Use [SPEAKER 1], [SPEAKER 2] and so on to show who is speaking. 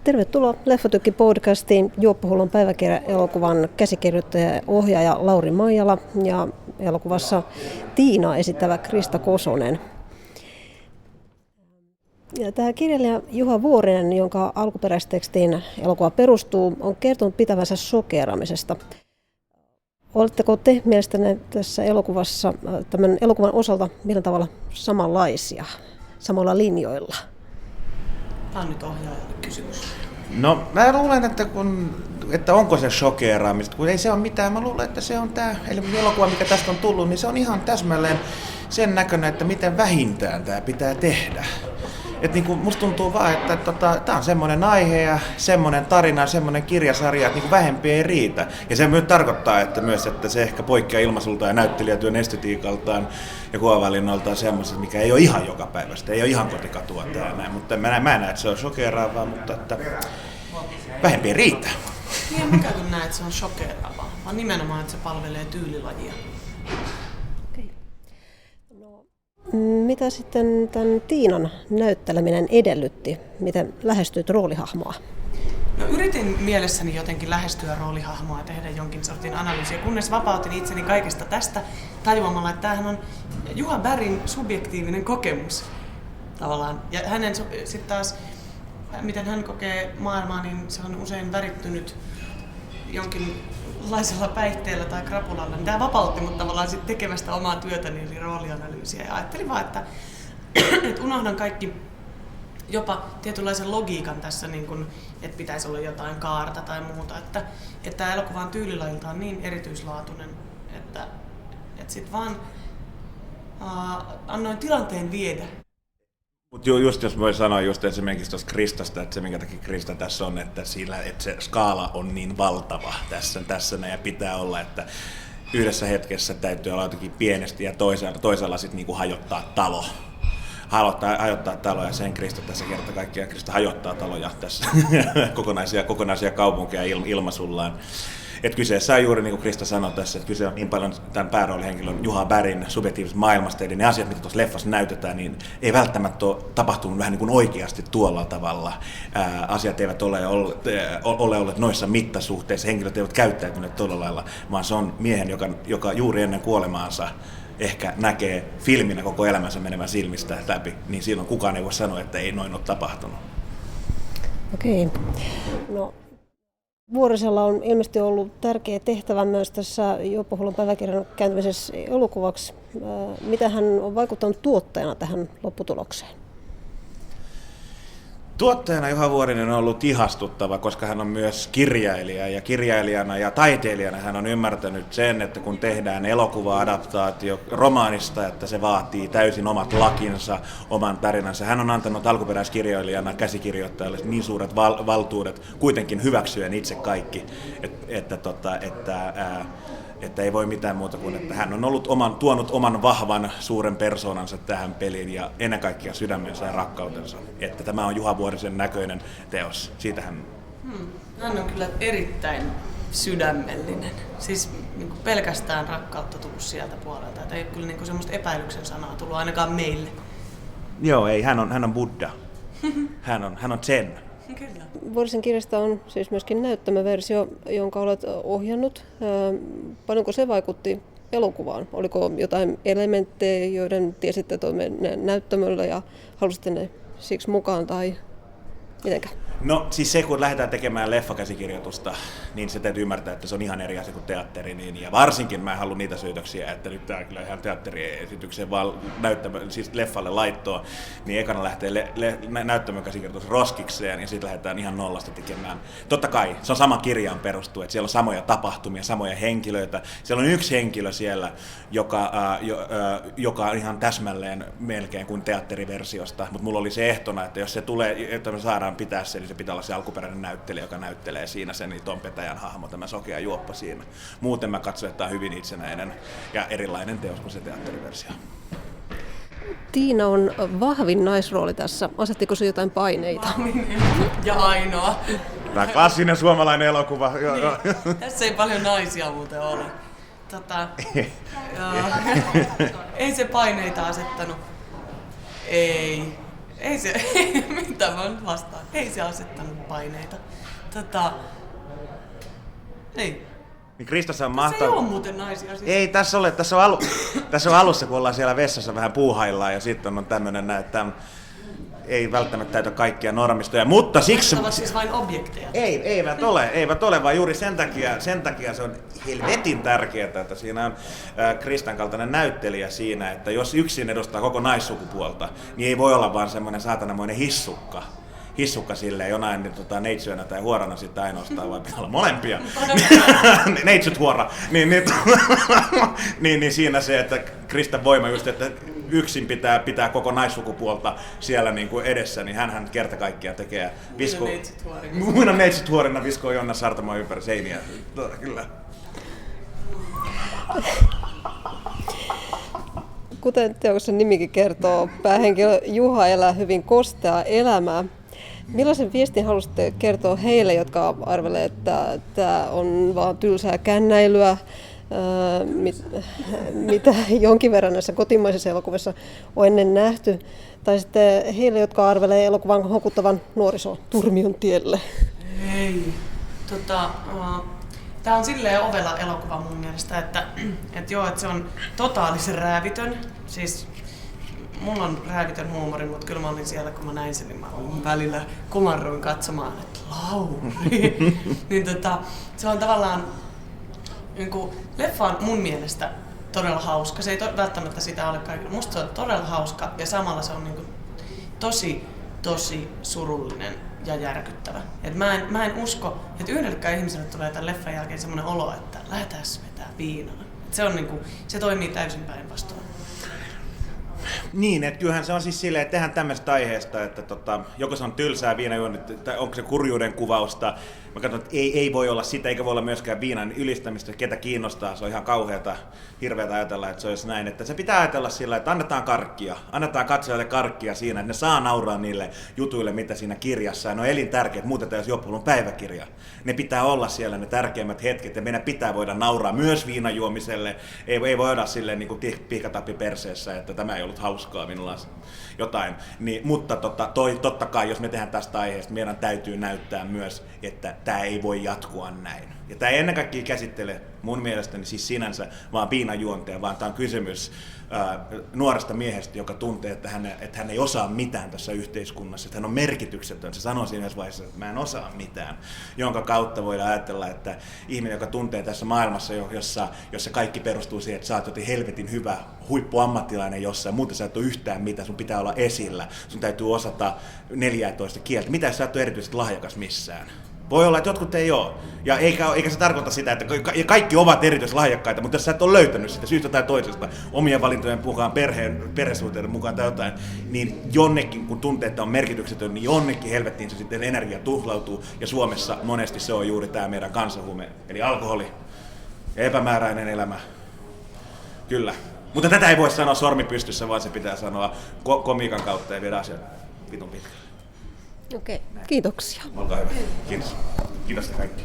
[SPEAKER 1] Tervetuloa Leffatykki-podcastiin Juoppohullon päiväkirja-elokuvan käsikirjoittaja ja ohjaaja Lauri Maijala ja elokuvassa Tiina esittävä Krista Kosonen. Ja tämä kirjailija Juha Vuorinen, jonka alkuperäistekstiin elokuva perustuu, on kertonut pitävänsä shokeeraamisesta. Oletteko te mielestänne tässä elokuvassa tämän elokuvan osalta millä tavalla samanlaisia, samalla linjoilla?
[SPEAKER 2] Tämä on nyt ohjaajalle kysymys.
[SPEAKER 3] No mä luulen, että onko se shokeeraamista, kun ei se ole mitään. Mä luulen, että se on tämä elokuva, mikä tästä on tullut, niin se on ihan täsmälleen sen näköinen, että miten vähintään tämä pitää tehdä. Että niin musta tuntuu vaan, että tämä on semmoinen aihe ja semmoinen tarina, semmoinen kirjasarja, että niin vähempi ei riitä. Ja se myös tarkoittaa, että se ehkä poikkeaa ilmaisulta ja näyttelijätyön estetiikaltaan ja kuvavalinnoiltaan semmoiset, mikä ei ole ihan jokapäiväistä, ei ole ihan kotikatua tämä näin. Mutta mä en näe, että se on shokeeraavaa, mutta että vähempi ei riitä.
[SPEAKER 2] Niin, mikä kun näet, että se on shokeeraavaa, vaan nimenomaan, että se palvelee tyylilajia.
[SPEAKER 1] Mitä sitten tämän Tiinan näytteleminen edellytti? Miten lähestyit roolihahmoa?
[SPEAKER 2] No, yritin mielessäni jotenkin lähestyä roolihahmoa ja tehdä jonkin sortin analyysiä, kunnes vapautin itseni kaikesta tästä tajuamalla, että tämähän on Juha Bergin subjektiivinen kokemus tavallaan. Ja hänen sitten taas, miten hän kokee maailmaa, niin se on usein värittynyt jonkinlaisella päihteellä tai krapulalla. Tämä vapautti mut tavallaan sit tekemästä omaa työtäni, eli roolianalyysiä. Ja ajattelin vaan, että unohdan kaikki jopa tietynlaisen logiikan tässä, niin kun, että pitäisi olla jotain kaarta tai muuta. Että tämä elokuva on tyylilajiltaan niin erityislaatuinen, että sit vaan annoin tilanteen viedä.
[SPEAKER 3] Mutta just jos voi sanoa just esimerkiksi tuosta Kristasta, että se minkä takia Krista tässä on, että se skaala on niin valtava tässä ja pitää olla, että yhdessä hetkessä täytyy olla jotenkin pienesti ja toisella sitten niinku hajottaa talo. Hajottaa taloja, sen Krista tässä kerta kaikkiaan. Krista hajottaa taloja tässä, kokonaisia kaupunkeja ilmaisullaan. Että kyseessä on juuri niin kuin Krista sanoi tässä, että kyse on niin paljon tämän pääroolihenkilön Juha Bergin subjektiivisesta maailmasta, eli ne asiat, mitä tuossa leffassa näytetään, niin ei välttämättä ole tapahtunut vähän niin kuin oikeasti tuolla tavalla. Asiat eivät ole olleet noissa mittasuhteissa, henkilöt eivät käyttäytyneet tuolla lailla, vaan se on miehen, joka juuri ennen kuolemaansa ehkä näkee filminä koko elämänsä menevän silmistä läpi, niin silloin kukaan ei voi sanoa, että ei noin ole tapahtunut.
[SPEAKER 1] Okei. No, Vuorisella on ilmeisesti ollut tärkeä tehtävä myös tässä Juoppohullon päiväkirjan kääntymisessä elokuvaksi. Mitä hän on vaikuttanut tuottajana tähän lopputulokseen?
[SPEAKER 3] Tuottajana Juha Vuorinen on ollut ihastuttava, koska hän on myös kirjailija, ja kirjailijana ja taiteilijana hän on ymmärtänyt sen, että kun tehdään elokuva-adaptaatio romaanista, että se vaatii täysin omat lakinsa, oman tarinansa. Hän on antanut alkuperäiskirjoilijana käsikirjoittajalle niin suuret valtuudet kuitenkin hyväksyen itse kaikki, että ei voi mitään muuta kuin, että hän on tuonut oman vahvan suuren persoonansa tähän peliin ja ennen kaikkea sydämensä ja rakkautensa. Että tämä on Juha Vuorisen näköinen teos. Siitä hän...
[SPEAKER 2] Hän on kyllä erittäin sydämellinen. Siis niin kuin pelkästään rakkautta tullut sieltä puolelta. Että ei kyllä niin kuin semmoista epäilyksen sanaa tullut ainakaan meille.
[SPEAKER 3] Joo, ei. Hän on Buddha. Hän on Zen.
[SPEAKER 2] Kyllä.
[SPEAKER 1] Vuorisen kirjasta on siis myöskin näyttämöversio, jonka olet ohjannut. Paljonko se vaikutti elokuvaan? Oliko jotain elementtejä, joiden tiesitte näyttämöllä ja halusitte ne siksi mukaan tai mitenkä?
[SPEAKER 3] No siis se, kun lähdetään tekemään leffakäsikirjoitusta, niin se täytyy ymmärtää, että se on ihan eri asia kuin teatteri. Niin, ja varsinkin mä en halua niitä syytöksiä, että nyt tää kyllä ihan teatteriesitykseen vaan siis leffalle laittoon, niin ekana lähtee näyttämön käsikirjoitus roskikseen ja sitten lähdetään ihan nollasta tekemään. Totta kai, se on sama kirjaan perustu, että siellä on samoja tapahtumia, samoja henkilöitä. Siellä on yksi henkilö siellä, joka on ihan täsmälleen melkein kuin teatteriversiosta, mutta mulla oli se ehtona, että jos se tulee, että me saadaan pitää se, niin se pitää olla se alkuperäinen näyttelijä, joka näyttelee siinä sen niin Tom Petäjän hahmo, tämä sokea juoppa siinä. Muuten mä katson, että tämä on hyvin itsenäinen ja erilainen teos kuin se teatteriversio.
[SPEAKER 1] Tiina on vahvin naisrooli tässä. Asettiko se jotain paineita?
[SPEAKER 2] Ja ainoa.
[SPEAKER 3] Tämä klassinen suomalainen elokuva.
[SPEAKER 2] Niin, tässä ei paljon naisia muuten ole. Ei se paineita asettanut. Ei. Ei se, mitä mä nyt vastaan, ei se asettanut paineita. Ei.
[SPEAKER 3] Niin Kristassa on
[SPEAKER 2] Se ei
[SPEAKER 3] mahtavaa.
[SPEAKER 2] ole muuten naisia. Siis.
[SPEAKER 3] Ei, tässä on alussa, kun ollaan siellä vessassa vähän puuhaillaan ja sitten on tämmöinen, että ei välttämättä täytä kaikkia normistoja, mutta siksi...
[SPEAKER 2] Ne ovat siis vain objekteja.
[SPEAKER 3] Eivät ole, vaan juuri sen takia se on helvetin tärkeää, että siinä on Kristan kaltainen näyttelijä siinä, että jos yksin edustaa koko naissukupuolta, niin ei voi olla vaan semmoinen saatanamoinen hissukka silleen jonain neitsyönä tai huorana sitten ainoastaan, vaan pitää olla molempia. Neitsyt huora. Niin siinä se, että Kristan voima just, että yksin pitää koko naissukupuolta siellä niin kuin edessä, niin hän kerta kaikkiaan tekee muina neitsyt huorina viskoo Jonna Sartamaa ympäri seiniä. Kyllä.
[SPEAKER 1] Kuten teoksen nimikin kertoo, päähenkilö Juha elää hyvin kosteaa elämää. Millaisen viestin haluaisitte kertoa heille, jotka arvelevat, että tämä on vaan tylsää kännäilyä, mitä jonkin verran näissä kotimaisissa elokuvissa on ennen nähty, tai sitten heille, jotka arvelevat elokuvan houkuttavan nuorisoa turmion tielle?
[SPEAKER 2] Ei. Tämä on silleen ovela elokuva mun mielestä, että se on totaalisen räävitön. Siis mulla on räävitön huumori, mutta kyllä mä olin siellä, kun mä näin sen, niin mä välillä kumarruin katsomaan, että Lauri. Niin se on tavallaan, niin kuin, leffa on mun mielestä todella hauska. Se ei välttämättä sitä ole kaikille. Musta se on todella hauska ja samalla se on niin kuin, tosi surullinen ja järkyttävä. Et mä en usko, että yhdellekään ihmiselle tulee tämän leffan jälkeen semmoinen olo, että lähdetään vetää viinaa. Se on niin kuin, se toimii täysin päinvastoin.
[SPEAKER 3] Niin, että kyllähän se on siis silleen, että tehdään tämmöistä aiheesta, että joko se on tylsää viinajuontia, tai onko se kurjuuden kuvausta. Mä katson, että ei voi olla sitä, eikä voi olla myöskään viinan ylistämistä, ketä kiinnostaa. Se on ihan hirveätä ajatella, että se olisi näin. Että se pitää ajatella sillä, että annetaan katsojille karkkia siinä, että ne saa nauraa niille jutuille, mitä siinä kirjassa. Ja ne on elintärkeät, muuten tämä olisi Joppulun päiväkirja. Ne pitää olla siellä ne tärkeimmät hetket, ja meidän pitää voida nauraa myös viinajuomiselle. Ei voida silleen niin kuin pihkatappi perseessä, että tämä ei ollut hauskaa, minulla on jotain. Niin, mutta totta kai, jos me tehdään tästä aiheesta, meidän täytyy näyttää myös, että tämä ei voi jatkua näin. Ja tämä ei ennen kaikkea käsittele mun mielestäni siis sinänsä vaan viinajuonteja, vaan tämä on kysymys nuoresta miehestä, joka tuntee, että hän ei osaa mitään tässä yhteiskunnassa, että hän on merkityksetön. Se sanoo siinä vaiheessa, että mä en osaa mitään, jonka kautta voidaan ajatella, että ihminen, joka tuntee tässä maailmassa, jossa kaikki perustuu siihen, että sä oot jotenkin helvetin hyvä huippuammattilainen jossain, muuten sä et ole yhtään mitään, sun pitää olla esillä, sun täytyy osata 14 kieltä, mitä sä et ole erityisesti lahjakas missään. Voi olla, että jotkut ei ole. Ja eikä se tarkoita sitä, että kaikki ovat erityislahjakkaita, mutta jos sä et ole löytänyt sitä syystä tai toisesta, omien valintojen mukaan, perhesuhteiden mukaan tai jotain, niin jonnekin, kun tuntee, että on merkityksetön, niin jonnekin helvettiin se sitten energia tuhlautuu. Ja Suomessa monesti se on juuri tämä meidän kansanhuume, eli alkoholi ja epämääräinen elämä. Kyllä. Mutta tätä ei voi sanoa sormi pystyssä, vaan se pitää sanoa komiikan kautta ja viedä asiat vitun pitkälle.
[SPEAKER 1] Okei, kiitoksia.
[SPEAKER 3] Olkaa hyvä. Kiitos. Kiitos kaikki.